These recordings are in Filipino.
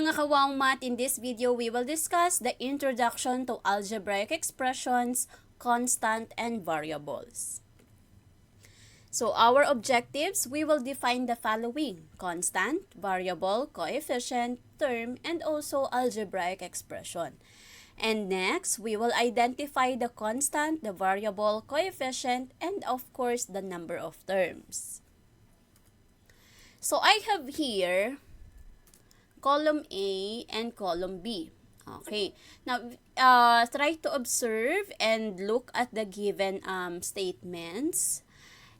mga kawawang math, in this video, we will discuss the introduction to algebraic expressions, constant, and variables. So our objectives, we will define the following: constant, variable, coefficient, term, and also algebraic expression. And next, we will identify the constant, the variable, coefficient, and of course, the number of terms. So I have here column A and column B. Okay. Now, try to observe and look at the given statements.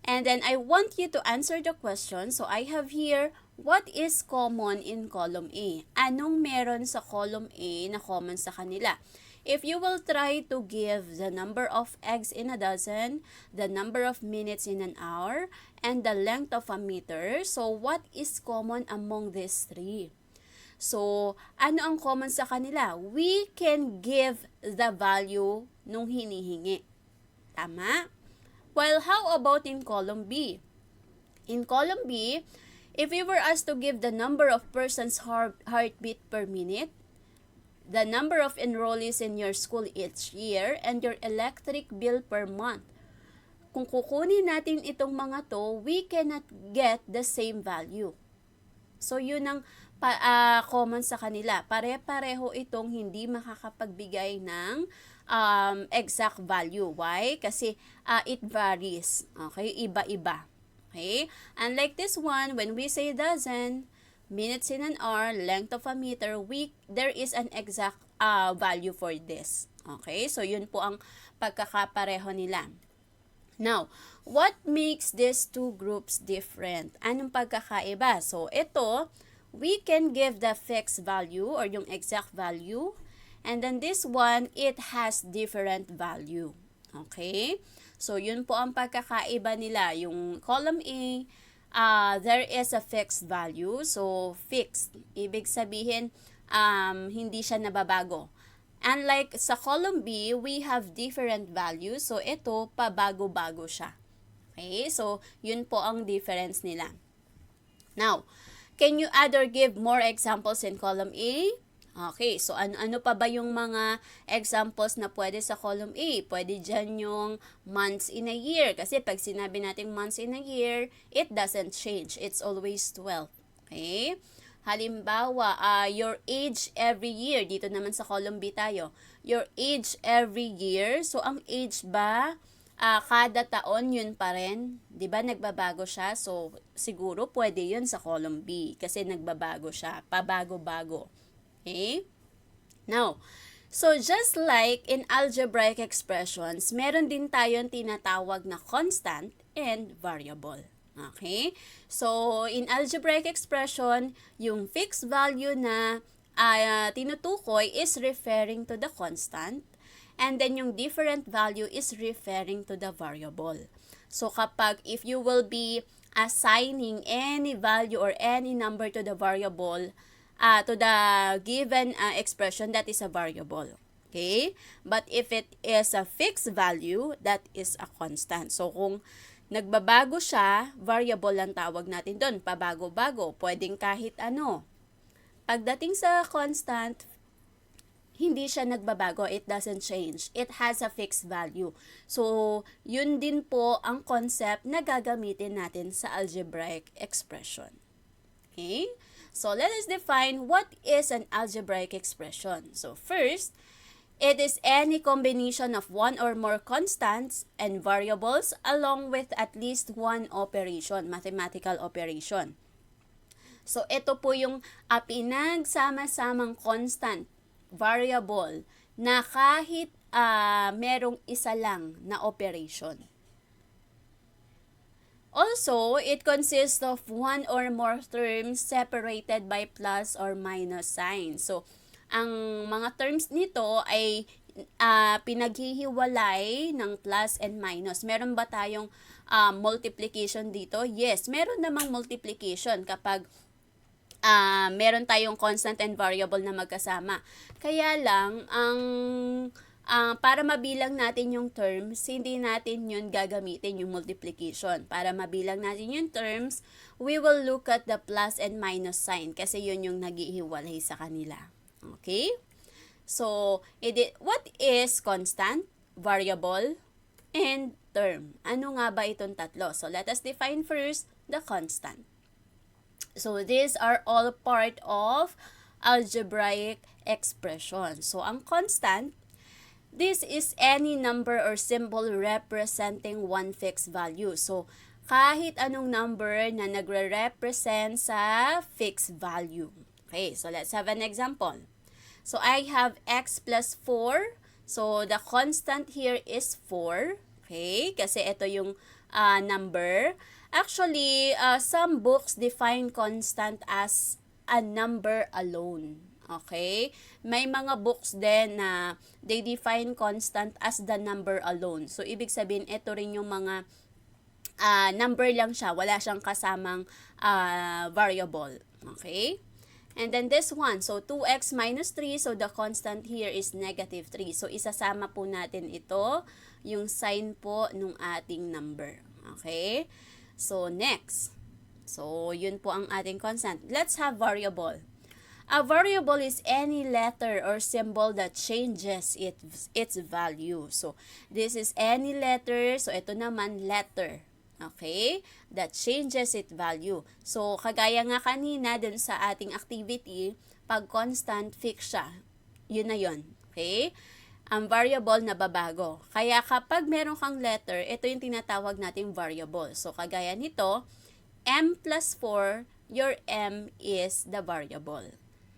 And then I want you to answer the question. So I have here, what is common in column A? Anong meron sa column A na common sa kanila? If you will try to give the number of eggs in a dozen, the number of minutes in an hour, and the length of a meter, so what is common among these three? So, ano ang common sa kanila? We can give the value nung hinihingi. Tama? Well, how about in column B? In column B, if we were asked to give the number of persons' heartbeat per minute, the number of enrollees in your school each year, and your electric bill per month, kung kukunin natin itong mga to, we cannot get the same value. So, yun ang common sa kanila. Pare-pareho itong hindi makakapagbigay ng exact value. Why? Kasi it varies. Okay? Iba-iba. Okay? Unlike this one, when we say dozen, minutes in an hour, length of a meter, there is an exact value for this. Okay? So, yun po ang pagkakapareho nila. Now, what makes these two groups different? Anong pagkakaiba? So, ito, we can give the fixed value or yung exact value. And then this one, it has different value. Okay? So, yun po ang pagkakaiba nila. Yung column A, there is a fixed value. So, fixed. Ibig sabihin, hindi siya nababago. Unlike sa column B, we have different values. So, ito, pabago-bago siya. Okay? So, yun po ang difference nila. Now, can you either give more examples in column A? Okay, so ano pa ba yung mga examples na pwede sa column A? Pwede dyan yung months in a year. Kasi pag sinabi natin months in a year, it doesn't change. It's always 12. Okay? Halimbawa, your age every year. Dito naman sa column B tayo. Your age every year. So, ang age ba, kada taon yun pa rin? Diba nagbabago siya? So, siguro pwede yun sa column B. Kasi nagbabago siya. Pabago-bago. Okay? Now, so just like in algebraic expressions, meron din tayong tinatawag na constant and variable. Okay? So, in algebraic expression, yung fixed value na tinutukoy is referring to the constant, and then yung different value is referring to the variable. So, if you will be assigning any value or any number to the variable, to the given expression, that is a variable. Okay? But if it is a fixed value, that is a constant. So, kung nagbabago siya, variable ang tawag natin doon. Pabago-bago. Pwedeng kahit ano. Pagdating sa constant, hindi siya nagbabago. It doesn't change. It has a fixed value. So, yun din po ang concept na gagamitin natin sa algebraic expression. Okay? So, let us define what is an algebraic expression. So, first, it is any combination of one or more constants and variables along with at least one operation, mathematical operation. So, ito po yung pinagsama-samang constant, variable, na kahit merong isa lang na operation. Also, it consists of one or more terms separated by plus or minus sign. So, ang mga terms nito ay pinaghihiwalay ng plus and minus. Meron ba tayong multiplication dito? Yes, meron namang multiplication kapag meron tayong constant and variable na magkasama. Kaya lang, ang para mabilang natin yung terms, hindi natin yun gagamitin yung multiplication. Para mabilang natin yung terms, we will look at the plus and minus sign kasi yun yung naghihiwalay sa kanila. Okay? So, what is constant, variable, and term? Ano nga ba itong tatlo? So, let us define first the constant. So, these are all part of algebraic expression. So, ang constant, this is any number or symbol representing one fixed value. So, kahit anong number na nagre-represent sa fixed value. Okay, so let's have an example. So, I have x plus 4. So, the constant here is 4. Okay, kasi ito yung number. Actually, some books define constant as a number alone. Okay? May mga books din na they define constant as the number alone. So, ibig sabihin, ito rin yung mga number lang siya. Wala siyang kasamang variable. Okay? And then this one, so 2x minus 3, so the constant here is negative 3. So, isasama po natin ito, yung sign po nung ating number. Okay? So, next. So, yun po ang ating constant. Let's have variable. A variable is any letter or symbol that changes its value. So, this is any letter. So, ito naman letter. Okay? That changes its value. So, kagaya nga kanina dun sa ating activity, pag constant, fix siya. Yun na yun. Okay? Ang variable na babago. Kaya kapag meron kang letter, ito yung tinatawag nating variable. So, kagaya nito, m plus 4, your m is the variable.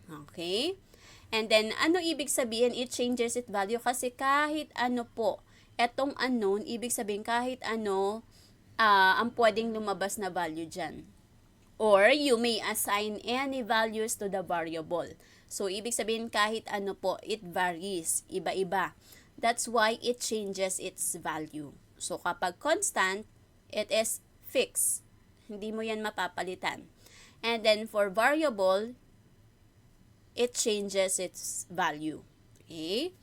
Okay? And then, ano ibig sabihin? It changes its value kasi kahit ano po, etong unknown, ibig sabihin kahit ano, ang pwedeng lumabas na value dyan. Or, you may assign any values to the variable. So, ibig sabihin kahit ano po, it varies, iba-iba. That's why it changes its value. So, kapag constant, it is fixed. Hindi mo yan mapapalitan. And then, for variable, it changes its value. Okay?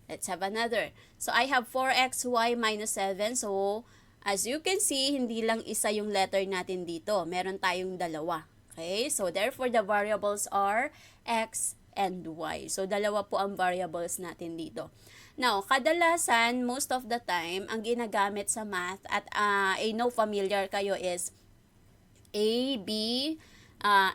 Let's have another. So, I have 4xy minus 7. So, as you can see, hindi lang isa yung letter natin dito. Meron tayong dalawa. Okay? So, therefore, the variables are x and y. So, dalawa po ang variables natin dito. Now, kadalasan, most of the time, ang ginagamit sa math at I know familiar kayo is A, B,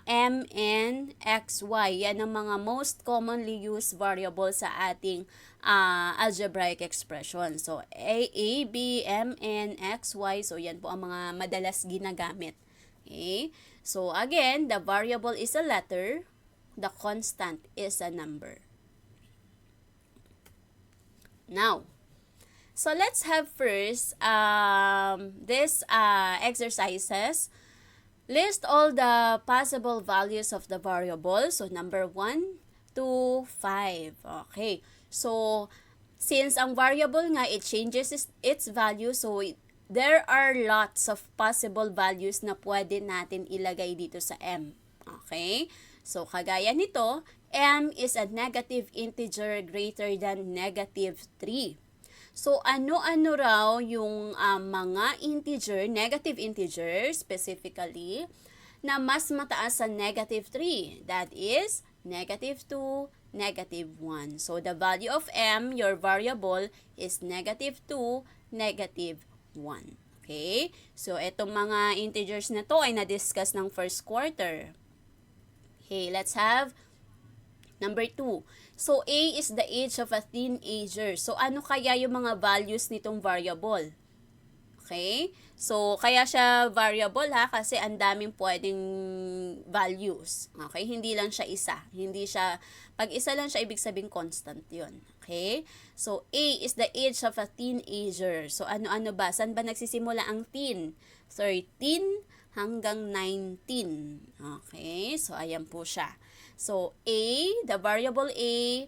M, N, X, Y. Yan ang mga most commonly used variables sa ating algebraic expression. So, A, B, M, N, X, Y. So, yan po ang mga madalas ginagamit. Okay? So, again, the variable is a letter. The constant is a number. Now, so let's have first this exercises. List all the possible values of the variable. So, number 1, 2, 5. Okay. So, since ang variable nga, it changes its value. So, there are lots of possible values na pwede natin ilagay dito sa m. Okay. So, kagaya nito, m is a negative integer greater than negative 3. So, ano-ano raw yung mga integer, negative integer specifically, na mas mataas sa negative 3. That is, negative 2, negative 1. So, the value of m, your variable, is negative 2, negative 1. Okay? So, etong mga integers na to ay na-discuss ng first quarter. Okay, let's have number 2. So, A is the age of a teenager. So, ano kaya yung mga values nitong variable? Okay? So, kaya siya variable ha, kasi ang daming pwedeng values. Okay? Hindi lang siya isa. Hindi siya, pag isa lang siya, ibig sabihin constant yun. Okay? So, A is the age of a teenager. So, ano-ano ba? Saan ba nagsisimula ang teen? 13 hanggang 19. Okay? So, ayan po siya. So, A, the variable A,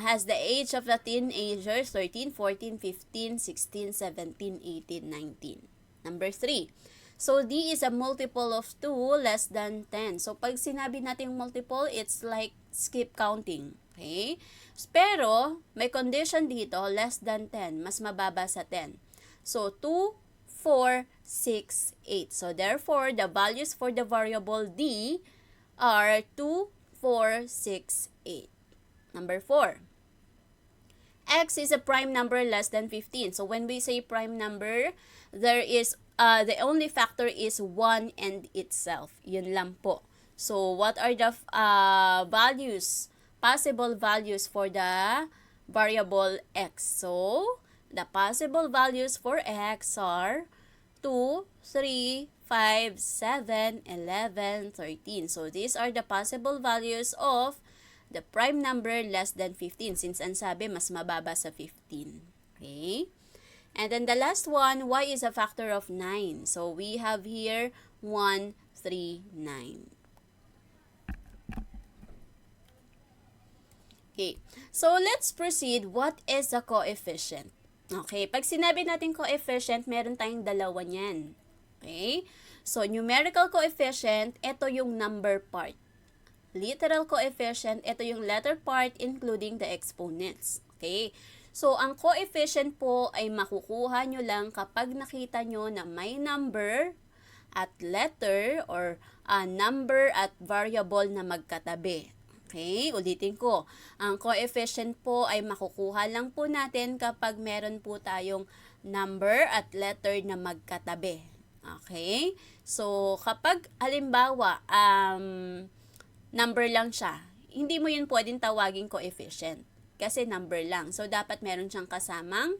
has the age of the teenagers, 13, 14, 15, 16, 17, 18, 19. Number 3. So, D is a multiple of 2 less than 10. So, pag sinabi natin multiple, it's like skip counting. Okay? Pero, may condition dito, less than 10. Mas mababa sa 10. So, 2, 4, 6, 8. So, therefore, the values for the variable D are 2, 4, 6, 8. Number 4. X is a prime number less than 15. So, when we say prime number, there is, the only factor is 1 and itself. Yun lang po. So, what are the values, possible values for the variable x? So, the possible values for x are 2, 3, 5, 7, 11, 13. So, these are the possible values of the prime number less than 15 since ang sabi mas mababa sa 15. Okay? And then the last one, y is a factor of 9. So, we have here 1, 3, 9. Okay, so let's proceed. What is a coefficient? Okay, pag sinabi natin coefficient, meron tayong dalawa niyan. Okay, so numerical coefficient, ito yung number part. Literal coefficient, ito yung letter part including the exponents. Okay, so ang coefficient po ay makukuha nyo lang kapag nakita nyo na may number at letter or number at variable na magkatabi. Okay, ulitin ko. Ang coefficient po ay makukuha lang po natin kapag meron po tayong number at letter na magkatabi. Okay? So, kapag halimbawa, number lang siya, hindi mo yun pwedeng tawagin coefficient kasi number lang. So, dapat meron siyang kasamang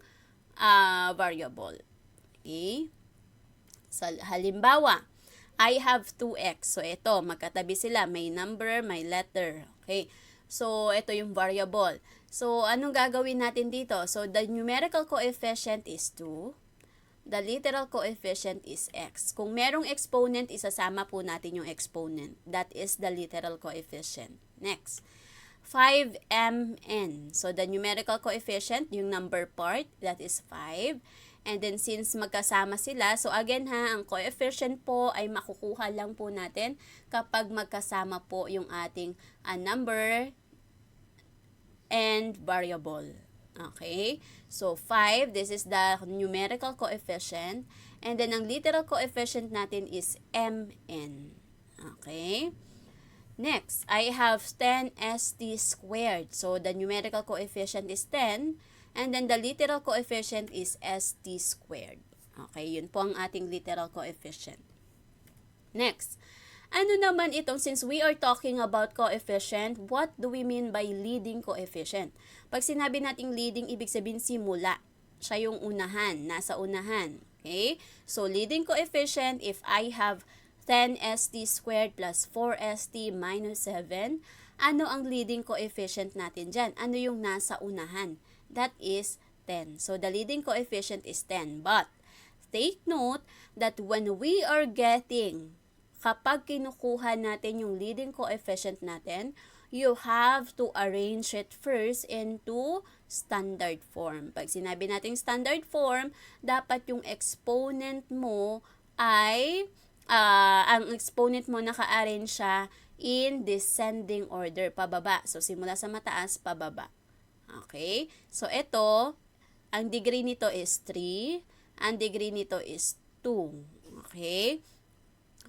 variable. Okay? So, halimbawa, I have 2x. So, ito, magkatabi sila. May number, may letter. Okay. So, ito yung variable. So, anong gagawin natin dito? So, the numerical coefficient is 2. The literal coefficient is x. Kung merong exponent, isasama po natin yung exponent. That is the literal coefficient. Next. 5mn. So, the numerical coefficient, yung number part, that is 5. And then, since magkasama sila, so again ha, ang coefficient po ay makukuha lang po natin kapag magkasama po yung ating number and variable. Okay? So, 5, this is the numerical coefficient. And then, ang literal coefficient natin is mn. Okay? Next, I have 10st squared. So, the numerical coefficient is 10. And then, the literal coefficient is st squared. Okay, yun po ang ating literal coefficient. Next, ano naman itong, since we are talking about coefficient, what do we mean by leading coefficient? Pag sinabi nating leading, ibig sabihin simula. Siya yung unahan, nasa unahan. Okay, so leading coefficient, if I have 10st squared plus 4st minus 7, ano ang leading coefficient natin dyan? Ano yung nasa unahan? That is 10. So, the leading coefficient is 10. But, take note that when we are getting, kapag kinukuha natin yung leading coefficient natin, you have to arrange it first into standard form. Pag sinabi natin standard form, dapat yung exponent mo ay, ang exponent mo naka-arrange siya in descending order, pababa. So, simula sa mataas, pababa. Okay? So, ito, ang degree nito is 3. Ang degree nito is 2. Okay?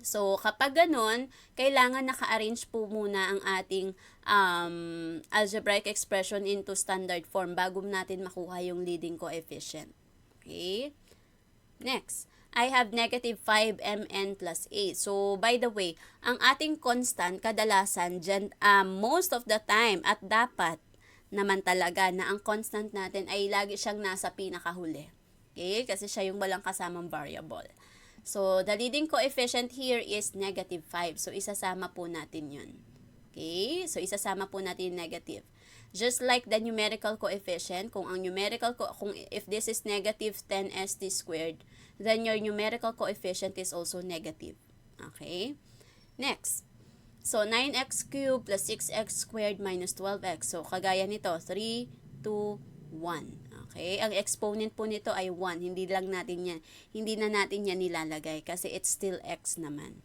So, kapag ganun, kailangan naka-arrange po muna ang ating algebraic expression into standard form bago natin makuha yung leading coefficient. Okay? Next, I have negative 5mn plus 8. So, by the way, ang ating constant, kadalasan, most of the time, at dapat, naman talaga na ang constant natin ay lagi siyang nasa pinakahuli. Okay? Kasi siya yung walang kasamang variable. So, the leading coefficient here is negative 5. So, isasama po natin yun. Okay? So, isasama po natin yung negative. Just like the numerical coefficient, kung ang numerical, kung if this is negative 10st squared, then your numerical coefficient is also negative. Okay? Next. So, 9x cubed plus 6x squared minus 12x. So, kagaya nito, 3, 2, 1. Okay? Ang exponent po nito ay 1. Hindi na natin yan nilalagay kasi it's still x naman.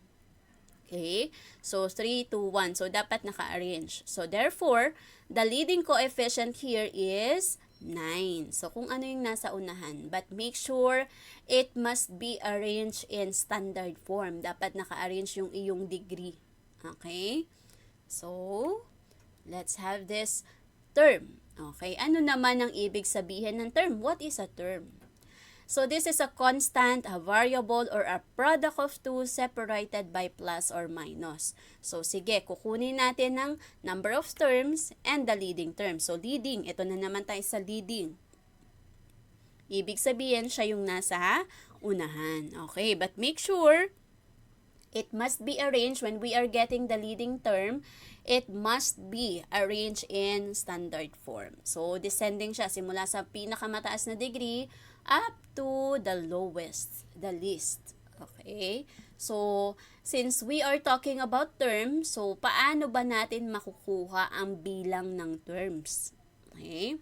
Okay? So, 3, 2, 1. So, dapat naka-arrange. So, therefore, the leading coefficient here is 9. So, kung ano yung nasa unahan. But make sure it must be arranged in standard form. Dapat naka-arrange yung iyong degree. Okay? So, let's have this term. Okay? Ano naman ang ibig sabihin ng term? What is a term? So, this is a constant, a variable, or a product of two separated by plus or minus. So, sige, kukunin natin ng number of terms and the leading term. So, leading, ito na naman tayo sa leading. Ibig sabihin, siya yung nasa unahan. Okay, but make sure it must be arranged when we are getting the leading term. It must be arranged in standard form. So, descending siya simula sa pinakamataas na degree up to the lowest, the least. Okay? So, since we are talking about terms, so paano ba natin makukuha ang bilang ng terms? Okay?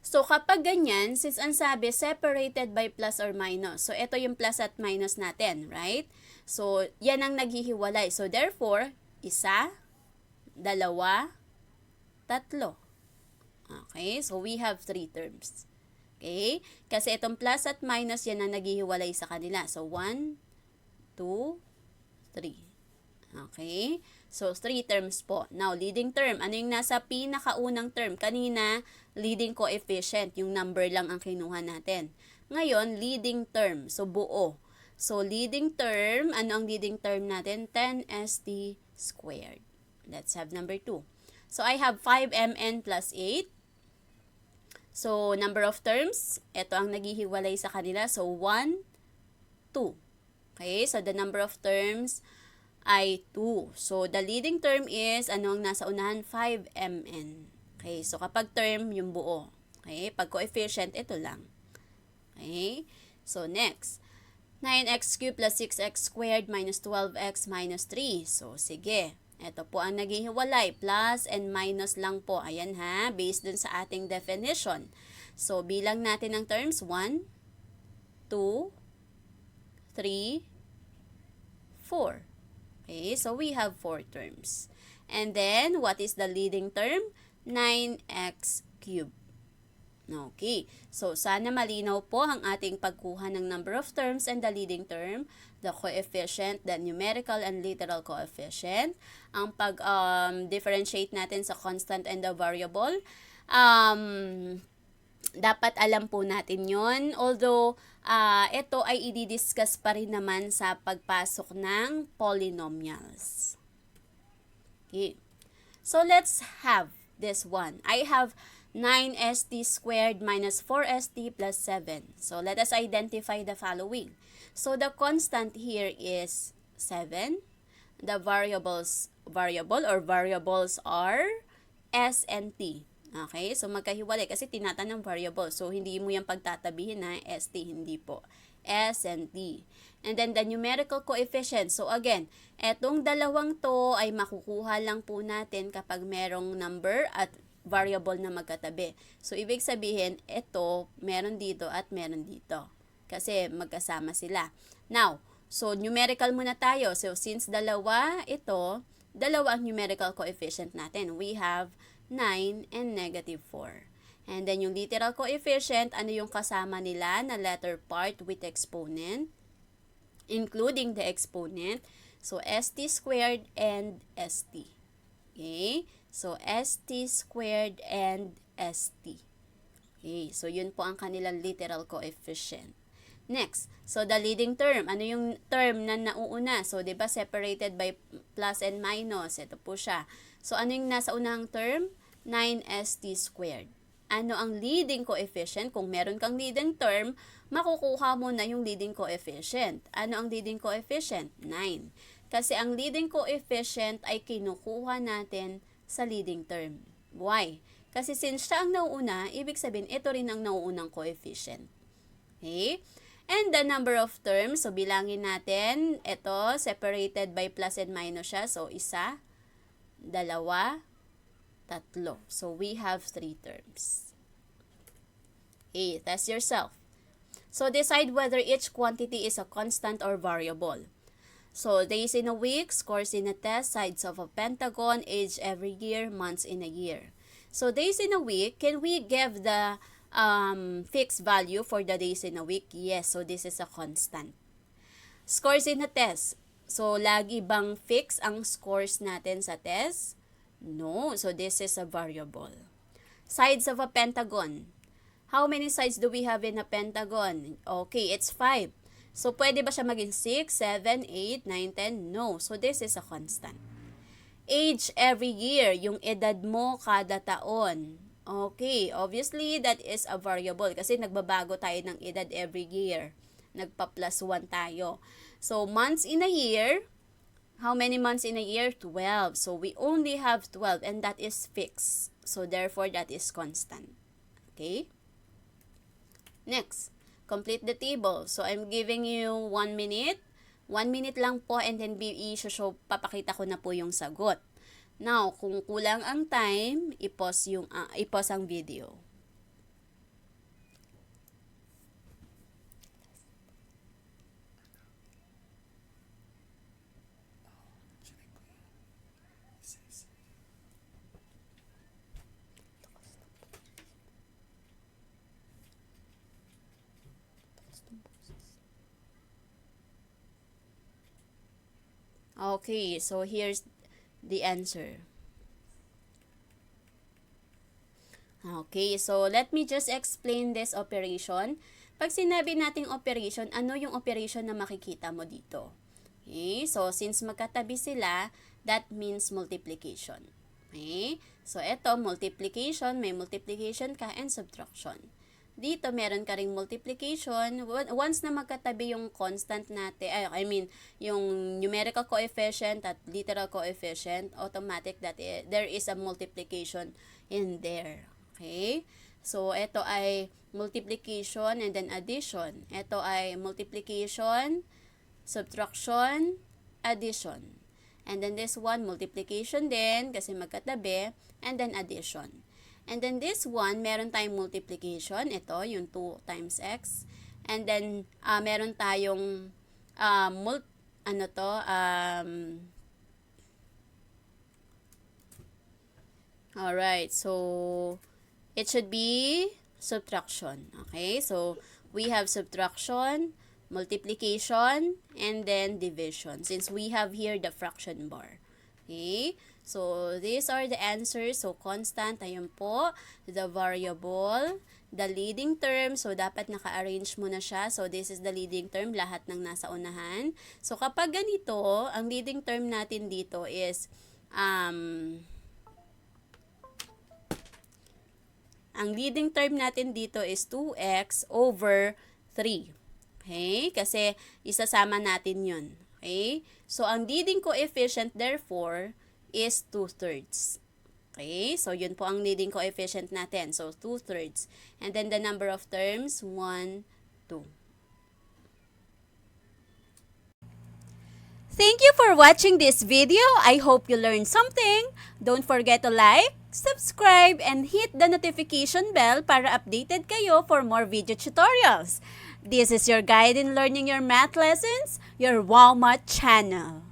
So, kapag ganyan, since ang sabi, separated by plus or minus. So, ito yung plus at minus natin, right? So, yan ang naghihiwalay. So, therefore, isa, dalawa, tatlo. Okay? So, we have 3 terms. Okay? Kasi itong plus at minus, yan ang naghihiwalay sa kanila. So, 1, 2, 3. Okay? So, 3 terms po. Now, leading term. Ano yung nasa pinakaunang term? Kanina, leading coefficient. Yung number lang ang kinuha natin. Ngayon, leading term. So, buo. So, leading term. Ano ang leading term natin? 10st squared. Let's have number 2. So, I have 5mn plus 8. So, number of terms, ito ang naghihiwalay sa kanila. So, 1, 2. Okay, so the number of terms ay 2. So, the leading term is, ano ang nasa unahan? 5mn. Okay, so kapag term, yung buo. Okay, pag coefficient, ito lang. Okay, so next. 9x cubed plus 6x squared minus 12x minus 3. So, sige. Ito po ang naghihiwalay. Plus and minus lang po. Ayan ha, based dun sa ating definition. So, bilang natin ang terms. 1, 2, 3, 4. Okay, so we have 4 terms. And then, what is the leading term? 9x cubed. Okay, so sana malinaw po ang ating pagkuha ng number of terms and the leading term, the coefficient, the numerical and literal coefficient, ang pag-differentiate natin sa constant and the variable. Dapat alam po natin yon. Although, ito ay i-discuss pa rin naman sa pagpasok ng polynomials. Okay, so let's have this one. I have 9st squared minus 4st plus 7. So, let us identify the following. So, the constant here is 7. The variable are s and t. Okay? So, magkahiwalay kasi tinatanong variable. So, hindi mo yung pagtatabihin na st, hindi po. S and t. And then, the numerical coefficient. So, again, etong dalawang to ay makukuha lang po natin kapag merong number at variable na magkatabi. So, ibig sabihin, ito, meron dito at meron dito. Kasi magkasama sila. Now, so, numerical muna tayo. So, since dalawa ito, dalawa ang numerical coefficient natin. We have 9 and negative 4. And then, yung literal coefficient, ano yung kasama nila na letter part with exponent? Including the exponent. So, st squared and st. Okay? So, st squared and st. Okay, so yun po ang kanilang literal coefficient. Next, so the leading term. Ano yung term na nauuna? So, di ba separated by plus and minus. Ito po siya. So, ano yung nasa unang term? 9st squared. Ano ang leading coefficient? Kung meron kang leading term, makukuha mo na yung leading coefficient. Ano ang leading coefficient? 9. Kasi ang leading coefficient ay kinukuha natin sa leading term. Why? Kasi since siya ang nauuna, ibig sabihin, ito rin ang nauunang coefficient. Okay? And the number of terms, so bilangin natin, ito, separated by plus and minus siya. So, isa, dalawa, tatlo. So, we have 3 terms. Okay, test yourself. So, decide whether each quantity is a constant or variable. So, days in a week, scores in a test, sides of a pentagon, age every year, months in a year. So, days in a week, can we give the fixed value for the days in a week? Yes, so this is a constant. Scores in a test. So, lagi bang fix ang scores natin sa test? No, so this is a variable. Sides of a pentagon. How many sides do we have in a pentagon? Okay, it's 5. So, pwede ba siya maging 6, 7, 8, 9, 10? No. So, this is a constant. Age every year, yung edad mo kada taon. Okay, obviously, that is a variable kasi nagbabago tayo ng edad every year. Nagpa-plus 1 tayo. So, months in a year, how many months in a year? 12. So, we only have 12 and that is fixed. So, therefore, that is constant. Okay? Next, complete the table. So, I'm giving you 1 minute. 1 minute lang po and then papakita ko na po yung sagot. Now, kung kulang ang time, i-pause ang video. Okay, so here's the answer. Okay, so let me just explain this operation. Pag sinabi nating operation, ano yung operation na makikita mo dito? Okay, so since magkatabi sila, that means multiplication. Okay, so ito multiplication, may multiplication ka and subtraction. Dito, meron ka ring multiplication. Once na magkatabi yung constant natin, yung numerical coefficient at literal coefficient, automatic that there is a multiplication in there. Okay? So, ito ay multiplication and then addition. Ito ay multiplication, subtraction, addition. And then this one, multiplication din, kasi magkatabi, and then addition. And then this one, meron tayong multiplication. Ito, yung 2 times x. And then, meron tayong, alright, so, it should be subtraction. Okay, so, we have subtraction, multiplication, and then division. Since we have here the fraction bar. Okay, so these are the answers. So, constant, ayun po, the variable, the leading term, so dapat naka-arrange mo na siya. So, this is the leading term, lahat ng nasa unahan. So, kapag ganito, ang leading term natin dito is, ang leading term natin dito is 2x over 3. Okay, kasi isasama natin yun. Okay, so ang leading coefficient therefore is 2/3. Okay, so yun po ang leading coefficient natin. So 2/3. And then the number of terms, 1, 2. Thank you for watching this video. I hope you learned something. Don't forget to like, subscribe, and hit the notification bell para updated kayo for more video tutorials. This is your guide in learning your math lessons, your Wow Math channel.